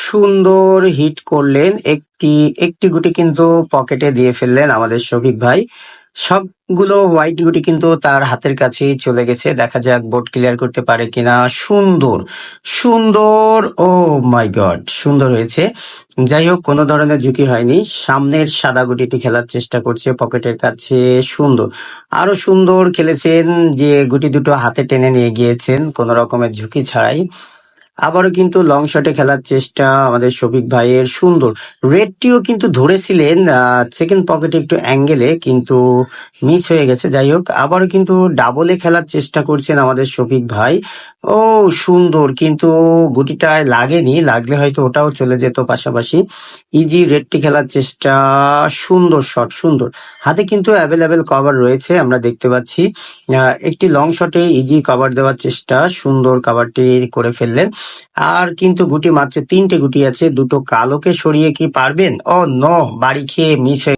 সুন্দর হিট করলেন। একটি একটি গুটি কিন্তু পকেটে দিয়ে ফেললেন আমাদের শফিক ভাই। সবগুলো হোয়াইট গুটি কিন্তু তার হাতের কাছেই চলে গেছে। দেখা যাক বোর্ড ক্লিয়ার করতে পারে কিনা। সুন্দর সুন্দর, ও মাই গড, সুন্দর হয়েছে। যাই হোক, কোনো ধরনের ঝুঁকি হয়নি। সামনের সাদা গুটিটি খেলার চেষ্টা করছে পকেটের কাছে। সুন্দর, আরো সুন্দর খেলেছেন, যে গুটি দুটো হাতে টেনে নিয়ে গিয়েছেন কোনো রকমের ঝুঁকি ছাড়াই। আবারও কিন্তু লং শটে খেলার চেষ্টা আমাদের শফিক ভাইয়ের। সুন্দর, রেডটিও কিন্তু ধরেছিলেন সেকেন্ড পকেটে একটু অ্যাঙ্গেলে, কিন্তু মিস হয়ে গেছে। যাই হোক, আবারও কিন্তু ডাবলে খেলার চেষ্টা করছেন আমাদের শফিক ভাই। ও সুন্দর, কিন্তু গুটিটায় লাগেনি, লাগলে হয়তো ওটাও চলে যেত পাশাপাশি। ইজি রেডটি খেলার চেষ্টা। সুন্দর শট, সুন্দর। হাতে কিন্তু অ্যাভেলেবেল কভার রয়েছে, আমরা দেখতে পাচ্ছি। একটি লং শটে ইজি কভার দেওয়ার চেষ্টা, সুন্দর কভারটি করে ফেললেন। আর কিন্তু গুটি মাত্র তিনটে গুটি আছে, দুটো কালোকে সরিয়ে কি পারবেন? ও নো, বাড়ি খেয়ে মিস হয়ে